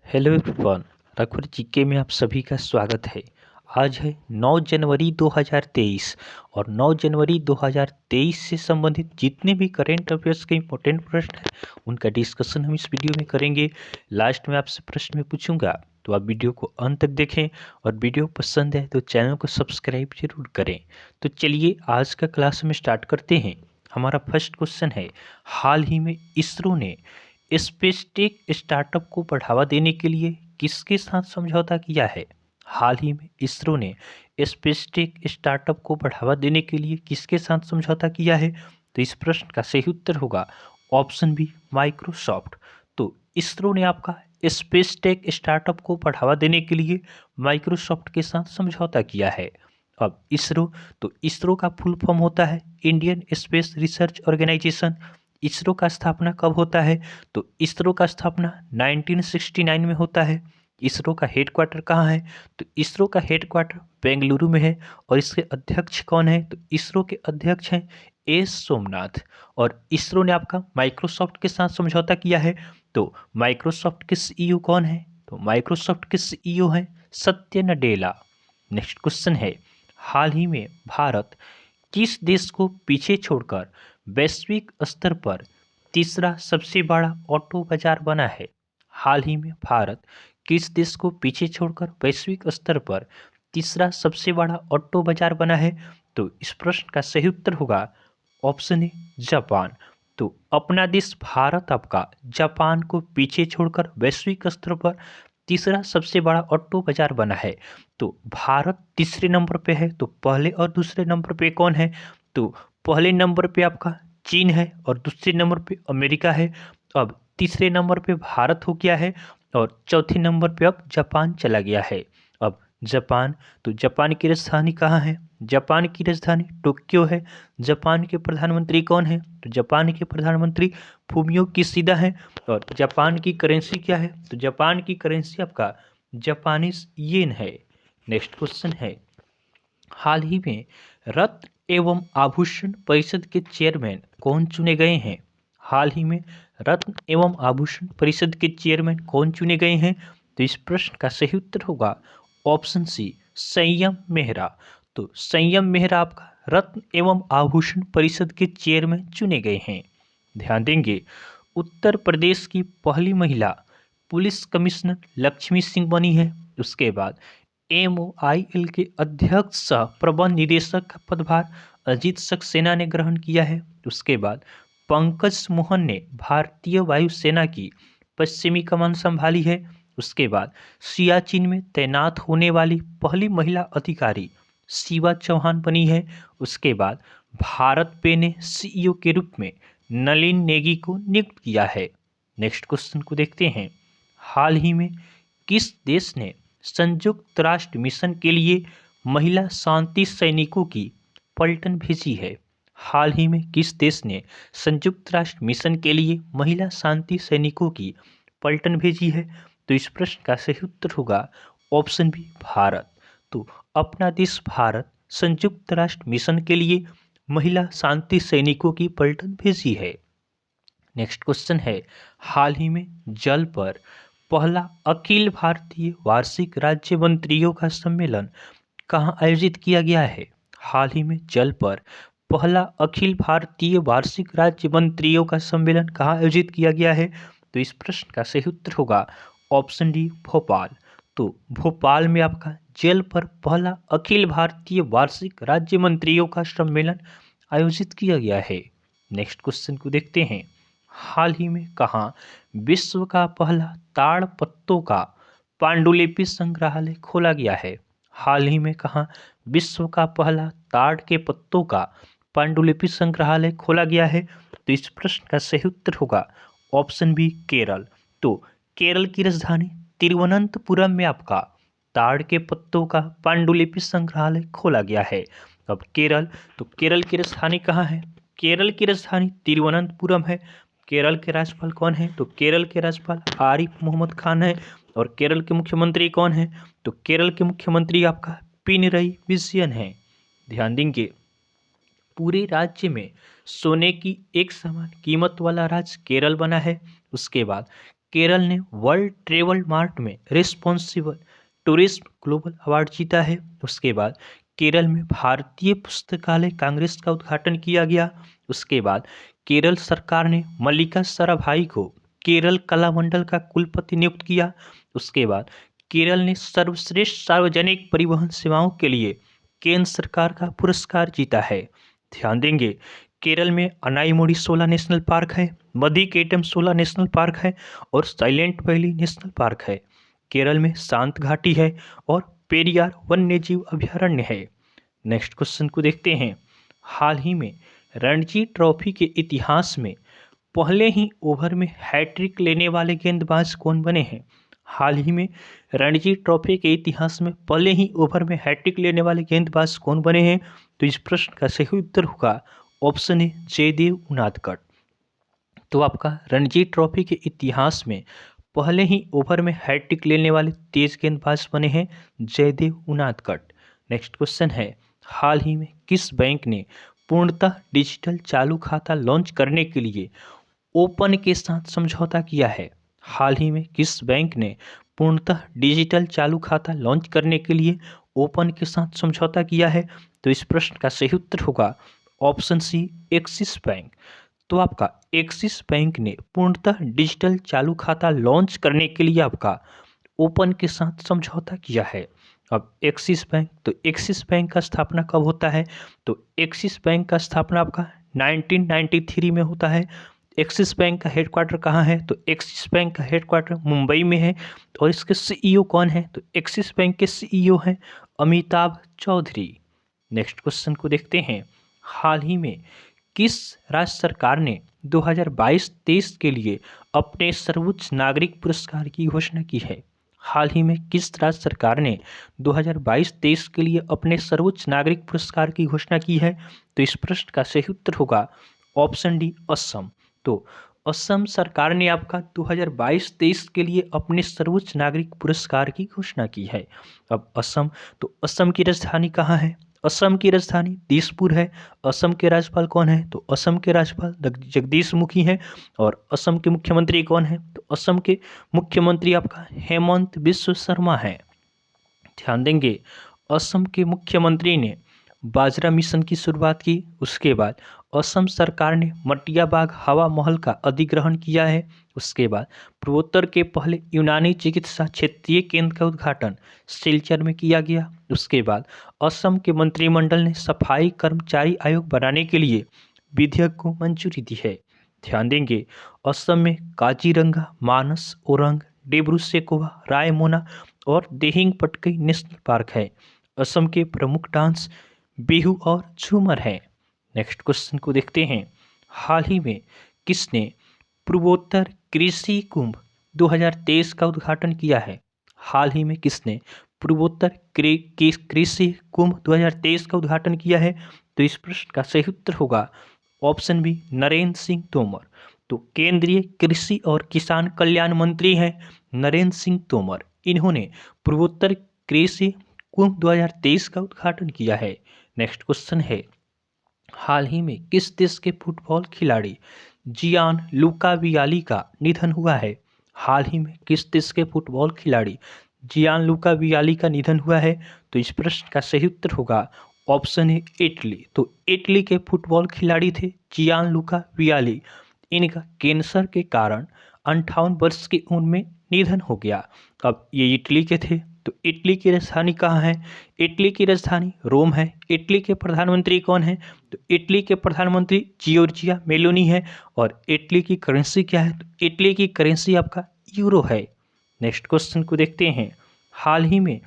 Hello everyone. रघुवर GK में आप सभी का स्वागत है। आज है 9 जनवरी 2023 और 9 जनवरी 2023 से संबंधित जितने भी करेंट अफेयर्स के इंपॉर्टेंट प्रश्न हैं उनका डिस्कशन हम इस वीडियो में करेंगे। लास्ट में आपसे प्रश्न में पूछूंगा तो आप वीडियो को अंत तक देखें और वीडियो पसंद है तो चैनल को सब्सक्राइब जरूर करें। तो चलिए आज का क्लास में स्टार्ट करते हैं। हमारा फर्स्ट क्वेश्चन है, हाल ही में इसरो ने स्पेसटेक स्टार्टअप को बढ़ावा देने के लिए किसके साथ समझौता किया है? हाल ही में इसरो ने स्पेसटेक स्टार्टअप को बढ़ावा देने के लिए किसके साथ समझौता किया है? तो इस प्रश्न का सही उत्तर होगा ऑप्शन बी, माइक्रोसॉफ्ट। तो इसरो ने आपका स्पेसटेक स्टार्टअप को बढ़ावा देने के लिए माइक्रोसॉफ्ट के साथ समझौता किया है। अब इसरो का फुल फॉर्म होता है Indian Space Research Organisation. ISRO का स्थापना कब होता है? तो इसरो का स्थापना 1969 में होता है। इसरो का हेडक्वार्टर कहाँ है? तो इसरो का हेडक्वार्टर बेंगलुरु में है। और इसके अध्यक्ष कौन है? तो इसरो के अध्यक्ष हैं एस सोमनाथ। और इसरो ने आपका माइक्रोसॉफ्ट के साथ समझौता किया है। तो माइक्रोसॉफ्ट के सीईओ कौन है? तो माइक्रोसॉफ्ट के सीईओ हैं सत्य नडेला। नेक्स्ट क्वेश्चन है, हाल ही में भारत किस देश को पीछे छोड़कर वैश्विक स्तर पर तीसरा सबसे बड़ा ऑटो बाजार बना है? हाल ही में भारत किस देश को पीछे छोड़कर वैश्विक स्तर पर तीसरा सबसे बड़ा ऑटो बाजार बना है? तो इस प्रश्न का सही उत्तर होगा ऑप्शन ए, जापान। तो अपना देश भारत आपका जापान को पीछे छोड़कर वैश्विक स्तर पर तीसरा सबसे बड़ा ऑटो बाजार बना है। तो भारत तीसरे नंबर पे है। तो पहले और दूसरे नंबर पे कौन है? तो पहले नंबर पे आपका चीन है और दूसरे नंबर पे अमेरिका है। अब तीसरे नंबर पे भारत हो गया है और चौथे नंबर पे अब जापान चला गया है। अब जापान, तो जापान की राजधानी कहाँ है? जापान की राजधानी टोक्यो है। जापान के प्रधानमंत्री कौन है? तो जापान के प्रधानमंत्री फूमियो किशिदा है। और जापान की करेंसी क्या है? तो जापान की करेंसी आपका जापानीज येन है। नेक्स्ट क्वेश्चन है, हाल ही में रत्न एवं आभूषण परिषद के चेयरमैन कौन चुने गए हैं? हाल ही में रत्न एवं आभूषण परिषद के चेयरमैन कौन चुने गए हैं? तो इस प्रश्न का सही उत्तर होगा ऑप्शन सी, संयम मेहरा। तो संयम मेहरा आपका रत्न एवं आभूषण परिषद के चेयरमैन चुने गए हैं। ध्यान देंगे, उत्तर प्रदेश की पहली महिला पुलिस कमिश्नर लक्ष्मी सिंह बनी है। उसके बाद MOIL के अध्यक्ष सह प्रबंध निदेशक का पदभार अजीत सक्सेना ने ग्रहण किया है। उसके बाद पंकज मोहन ने भारतीय वायुसेना की पश्चिमी कमान संभाली है। उसके बाद सियाचिन में तैनात होने वाली पहली महिला अधिकारी शिवा चौहान बनी है। उसके बाद भारत पे ने CEO के रूप में नलिन नेगी को नियुक्त किया है। नेक्स्ट क्वेश्चन को देखते हैं, हाल ही में किस देश ने संयुक्त राष्ट्र मिशन के लिए महिला शांति सैनिकों की पलटन भेजी है? हाल ही में किस देश ने संयुक्त राष्ट्र मिशन के लिए महिला शांति सैनिकों की पलटन भेजी है? तो इस प्रश्न का सही उत्तर होगा ऑप्शन बी, भारत। तो अपना देश भारत संयुक्त राष्ट्र मिशन के लिए महिला शांति सैनिकों की पलटन भेजी है। नेक्स्ट क्वेश्चन है, हाल ही में जल पर पहला अखिल भारतीय वार्षिक राज्य मंत्रियों का सम्मेलन कहाँ आयोजित किया गया है? हाल ही में जल पर पहला अखिल भारतीय वार्षिक राज्य मंत्रियों का सम्मेलन कहाँ आयोजित किया गया है? तो इस प्रश्न का सही उत्तर होगा ऑप्शन डी, भोपाल। तो भोपाल में आपका जल पर पहला अखिल भारतीय वार्षिक राज्य मंत्रियों का सम्मेलन आयोजित किया गया है। नेक्स्ट क्वेश्चन को देखते हैं, हाल ही में कहाँ विश्व का पहला ताड़ पत्तों का पांडुलिपि संग्रहालय खोला गया है? हाल ही में कहाँ विश्व का पहला ताड़ के पत्तों का पांडुलिपि संग्रहालय खोला गया है? तो इस प्रश्न का सही उत्तर होगा ऑप्शन बी, केरल। तो केरल की राजधानी तिरुवनंतपुरम में आपका ताड़ के पत्तों का पांडुलिपि संग्रहालय खोला गया है। अब केरल, तो केरल की राजधानी कहाँ है? केरल की राजधानी तिरुवनंतपुरम है। केरल के राज्यपाल कौन है? तो केरल के राज्यपाल आरिफ मोहम्मद खान है। और केरल के मुख्यमंत्री कौन है? तो केरल के मुख्यमंत्री आपका पिनरई विजयन है। ध्यान देंगे, पूरे राज्य में सोने की एक समान कीमत वाला राज्य केरल बना है। उसके बाद केरल ने वर्ल्ड ट्रेवल मार्ट में रिस्पॉन्सिबल टूरिज्म ग्लोबल अवार्ड जीता है। उसके बाद केरल में भारतीय पुस्तकालय कांग्रेस का उद्घाटन किया गया। उसके बाद केरल सरकार ने मल्लिका साराभाई को केरल कला मंडल का कुलपति नियुक्त किया। उसके बाद केरल ने सर्वश्रेष्ठ सार्वजनिक परिवहन सेवाओं के लिए केंद्र सरकार का पुरस्कार जीता है। ध्यान देंगे, केरल में अनाईमुडी शोला नेशनल पार्क है, मधुकेटम शोला नेशनल पार्क है और साइलेंट वैली नेशनल पार्क है। केरल में शांत घाटी है और पेरियार वन्यजीव अभयारण्य है। नेक्स्ट क्वेश्चन को देखते हैं। हाल ही में रणजी ट्रॉफी के इतिहास में पहले ही ओवर में हैट्रिक लेने वाले गेंदबाज कौन बने हैं? हाल ही में रणजी ट्रॉफी के इतिहास में पहले ही ओवर में हैट्रिक लेने वाले गेंदबाज कौन बने हैं? तो इस प्रश्न का सही उत्तर होगा ऑप्शन ए जयदेव उनादकट। तो आपका रणजी ट्रॉफी के इतिहास में पहले ही ओवर में हैट्रिक लेने वाले तेज गेंदबाज बने हैं जयदेव उनादकट। नेक्स्ट क्वेश्चन है, हाल ही में किस बैंक ने पूर्णतः डिजिटल चालू खाता लॉन्च करने के लिए ओपन के साथ समझौता किया है? हाल ही में किस बैंक ने पूर्णतः डिजिटल चालू खाता लॉन्च करने के लिए ओपन के साथ समझौता किया है? तो इस प्रश्न का सही उत्तर होगा ऑप्शन सी एक्सिस बैंक। तो आपका एक्सिस बैंक ने पूर्णतः डिजिटल चालू खाता लॉन्च करने के लिए आपका ओपन के साथ समझौता किया है। अब एक्सिस बैंक, तो एक्सिस बैंक का स्थापना कब होता है? तो एक्सिस बैंक का स्थापना आपका 1993 में होता है। एक्सिस बैंक का हेडक्वार्टर कहाँ है? तो एक्सिस बैंक का हेडक्वार्टर मुंबई में है। और इसके सीईओ कौन है? तो एक्सिस बैंक के सीईओ हैं अमिताभ चौधरी। नेक्स्ट क्वेश्चन को देखते हैं। हाल ही में किस राज्य सरकार ने 2022-23 के लिए अपने सर्वोच्च नागरिक पुरस्कार की घोषणा की है? हाल ही में किस राज्य सरकार ने 2022-23 के लिए अपने सर्वोच्च नागरिक पुरस्कार की घोषणा की है? तो इस प्रश्न का सही उत्तर होगा ऑप्शन डी असम। तो असम सरकार ने आपका 2022-23 के लिए अपने सर्वोच्च नागरिक पुरस्कार की घोषणा की है। अब असम, तो असम की राजधानी कहाँ है? असम की राजधानी दिसपुर है। असम के राज्यपाल कौन है? तो असम के राज्यपाल जगदीश मुखी हैं। और असम के मुख्यमंत्री कौन है? तो असम के मुख्यमंत्री आपका हेमंत बिश्व शर्मा हैं। ध्यान देंगे, असम के मुख्यमंत्री ने बाजरा मिशन की शुरुआत की। उसके बाद असम सरकार ने मटियाबाग हवा महल का अधिग्रहण किया है। उसके बाद पूर्वोत्तर के पहले यूनानी चिकित्सा क्षेत्रीय केंद्र का उद्घाटन सिलचर में किया गया। उसके बाद असम के मंत्रिमंडल ने सफाई कर्मचारी आयोग बनाने के लिए विधेयक को मंजूरी दी है। ध्यान देंगे, असम में काजीरंगा, मानस, ओरंग, डिब्रू सेखोवा, रायमोना और दिहिंग पटकई नेशनल पार्क है। असम के प्रमुख डांस बिहू और झूमर है। नेक्स्ट क्वेश्चन को देखते हैं। हाल ही में किसने पूर्वोत्तर कृषि कुंभ 2023 का उद्घाटन किया है? हाल ही में किसने पूर्वोत्तर कृषि कुंभ 2023 का उद्घाटन किया है? तो इस प्रश्न का सही उत्तर होगा ऑप्शन बी नरेंद्र सिंह तोमर। तो केंद्रीय कृषि और किसान कल्याण मंत्री हैं नरेंद्र सिंह तोमर। इन्होंने पूर्वोत्तर कृषि कुंभ 2023 का उद्घाटन किया है। नेक्स्ट क्वेश्चन है, हाल ही में किस देश के फुटबॉल खिलाड़ी जियान लूका वियाली का निधन हुआ है? हाल ही में किस देश के फुटबॉल खिलाड़ी जियान लूका वियाली का निधन हुआ है? तो इस प्रश्न का सही उत्तर होगा ऑप्शन है इटली। तो इटली के फुटबॉल खिलाड़ी थे जियान लूका वियाली। इनका कैंसर के कारण 58 वर्ष की उम्र में निधन हो गया। अब ये इटली के थे। तो इटली की राजधानी कहाँ है? इटली की राजधानी रोम है। इटली के प्रधानमंत्री कौन है? तो इटली के प्रधानमंत्री जियोर्जिया मेलोनी है। और इटली की करेंसी क्या है? तो इटली की करेंसी आपका यूरो है। नेक्स्ट क्वेश्चन को देखते हैं। हाल ही में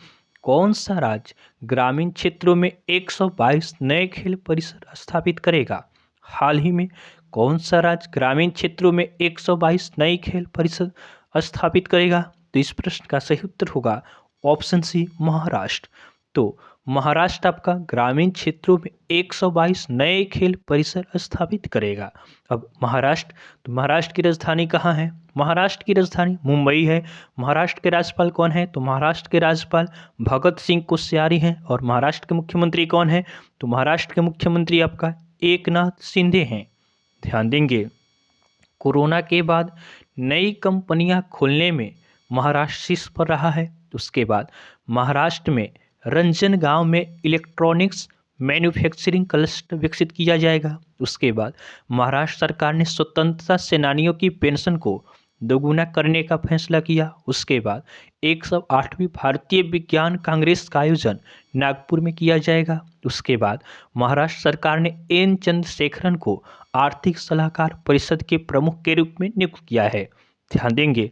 कौन सा राज्य ग्रामीण क्षेत्रों में 122 नए खेल परिसर स्थापित करेगा? हाल ही में कौन सा राज्य ग्रामीण क्षेत्रों में 122 नए खेल परिसर स्थापित करेगा? तो इस प्रश्न का सही उत्तर होगा ऑप्शन सी महाराष्ट्र। तो महाराष्ट्र आपका ग्रामीण क्षेत्रों में 122 नए खेल परिसर स्थापित करेगा। अब महाराष्ट्र, तो महाराष्ट्र की राजधानी कहाँ है? महाराष्ट्र की राजधानी मुंबई है। महाराष्ट्र के राज्यपाल कौन है? तो महाराष्ट्र के राज्यपाल भगत सिंह कोश्यारी हैं। और महाराष्ट्र के मुख्यमंत्री कौन है? तो महाराष्ट्र के मुख्यमंत्री आपका एकनाथ शिंदे हैं। ध्यान देंगे, कोरोना के बाद नई कंपनियां खोलने में महाराष्ट्र शीर्ष पर रहा है। उसके बाद महाराष्ट्र में रंजनगांव में इलेक्ट्रॉनिक्स मैन्युफैक्चरिंग क्लस्टर विकसित किया जाएगा। उसके बाद महाराष्ट्र सरकार ने स्वतंत्रता सेनानियों की पेंशन को दोगुना करने का फैसला किया। उसके बाद 108वीं भारतीय विज्ञान कांग्रेस का आयोजन नागपुर में किया जाएगा। उसके बाद महाराष्ट्र सरकार ने एन चंद्रशेखरन को आर्थिक सलाहकार परिषद के प्रमुख के रूप में नियुक्त किया है। ध्यान देंगे,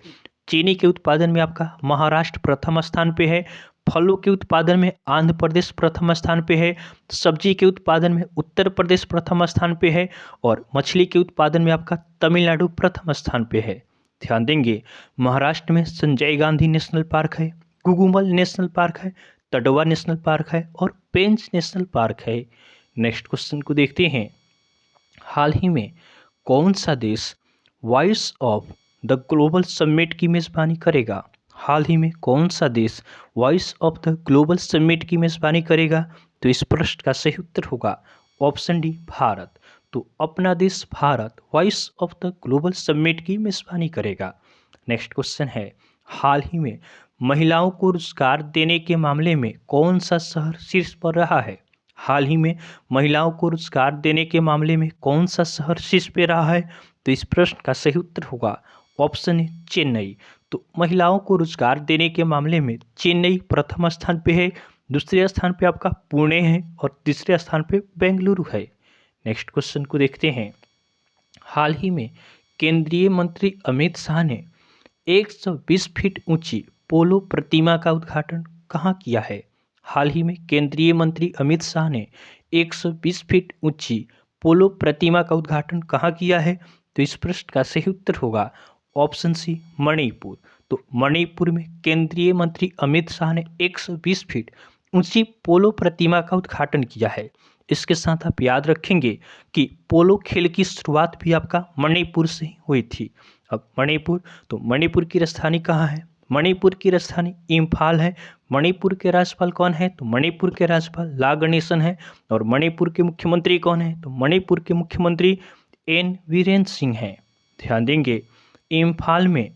चीनी के उत्पादन में आपका महाराष्ट्र प्रथम स्थान पे है, फलों के उत्पादन में आंध्र प्रदेश प्रथम स्थान पे है, सब्जी के उत्पादन में उत्तर प्रदेश प्रथम स्थान पे है और मछली के उत्पादन में आपका तमिलनाडु प्रथम स्थान पे है। ध्यान देंगे, महाराष्ट्र में संजय गांधी नेशनल पार्क है, गुगुमल नेशनल पार्क है, तडवा नेशनल पार्क है और पेंच नेशनल पार्क है। नेक्स्ट क्वेश्चन को देखते हैं, हाल ही में कौन सा देश voice of the global summit की मेज़बानी करेगा? हाल ही में कौन सा देश voice of the global summit की मेज़बानी करेगा? तो इस प्रश्न का सही उत्तर होगा ऑप्शन डी, भारत। तो अपना देश Bharat voice of the global summit की मेज़बानी करेगा। नेक्स्ट क्वेश्चन है, हाल ही में महिलाओं को रोजगार देने के मामले में कौन सा शहर शीर्ष पर रहा है? हाल ही में महिलाओं को रोजगार देने के मामले में कौन सा शहर शीर्ष पे रहा है? तो इस प्रश्न का सही उत्तर होगा ऑप्शन ए, चेन्नई। तो महिलाओं को रोजगार देने के मामले में चेन्नई प्रथम स्थान पे है, दूसरे स्थान पे आपका पुणे है और तीसरे स्थान पे बेंगलुरु है। नेक्स्ट क्वेश्चन को देखते हैं, हाल ही में केंद्रीय मंत्री अमित शाह ने 120 फीट ऊंची पोलो प्रतिमा का उद्घाटन कहाँ किया है? हाल ही में केंद्रीय मंत्री अमित शाह ने 120 फीट ऊंची पोलो प्रतिमा का उद्घाटन कहाँ किया है? तो इस प्रश्न का सही उत्तर होगा ऑप्शन सी, मणिपुर। तो मणिपुर में केंद्रीय मंत्री अमित शाह ने 120 फीट ऊंची पोलो प्रतिमा का उद्घाटन किया है। इसके साथ आप याद रखेंगे कि पोलो खेल की शुरुआत भी आपका मणिपुर से ही हुई थी। अब मणिपुर, तो मणिपुर की राजधानी कहाँ है? मणिपुर की राजधानी इम्फाल है। मणिपुर के राज्यपाल कौन है? तो मणिपुर के राज्यपाल ला गणेशन है। और मणिपुर के मुख्यमंत्री कौन है? तो मणिपुर के मुख्यमंत्री एन वीरेंद्र सिंह हैं। ध्यान देंगे, इम्फाल में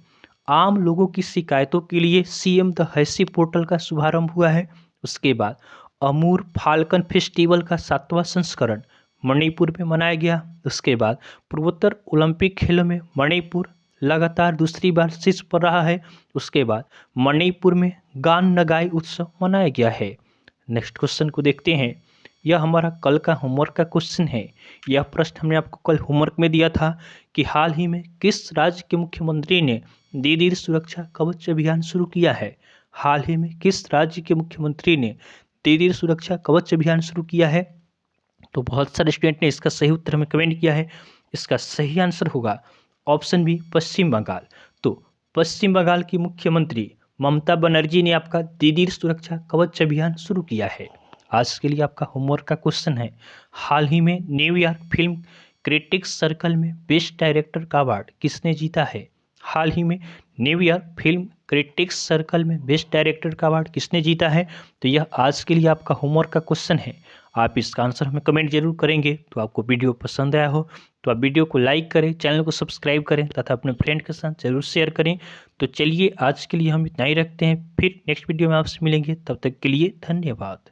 आम लोगों की शिकायतों के लिए सीएम द हैसी पोर्टल का शुभारंभ हुआ है। उसके बाद अमूर फाल्कन फेस्टिवल का 7वां संस्करण मणिपुर में मनाया गया। उसके बाद पूर्वोत्तर ओलंपिक खेलों में मणिपुर लगातार दूसरी बार शीर्ष पर रहा है। उसके बाद मणिपुर में गान नगाई उत्सव मनाया गया है। नेक्स्ट क्वेश्चन को देखते हैं, यह हमारा कल का होमवर्क का क्वेश्चन है। यह प्रश्न हमने आपको कल होमवर्क में दिया था कि हाल ही में किस राज्य के मुख्यमंत्री ने दीदी सुरक्षा कवच अभियान शुरू किया है? हाल ही में किस राज्य के मुख्यमंत्री ने दीदी सुरक्षा कवच अभियान शुरू किया है? तो बहुत सारे स्टूडेंट ने इसका सही उत्तर हमें कमेंट किया है। इसका सही आंसर होगा ऑप्शन बी, पश्चिम बंगाल। तो पश्चिम बंगाल की मुख्यमंत्री ममता बनर्जी ने आपका दीदी सुरक्षा कवच अभियान शुरू किया है। आज के लिए आपका होमवर्क का क्वेश्चन है, हाल ही में न्यूयॉर्क फिल्म क्रिटिक्स सर्कल में बेस्ट डायरेक्टर का अवार्ड किसने जीता है? हाल ही में न्यूयॉर्क फिल्म क्रिटिक्स सर्कल में बेस्ट डायरेक्टर का अवार्ड किसने जीता है? तो यह आज के लिए आपका होमवर्क का क्वेश्चन है। आप इसका आंसर हमें कमेंट जरूर करेंगे। तो आपको वीडियो पसंद आया हो तो आप वीडियो को लाइक करें, चैनल को सब्सक्राइब करें तथा अपने फ्रेंड के साथ जरूर शेयर करें। तो चलिए आज के लिए हम इतना ही रखते हैं, फिर नेक्स्ट वीडियो में आपसे मिलेंगे। तब तक के लिए धन्यवाद।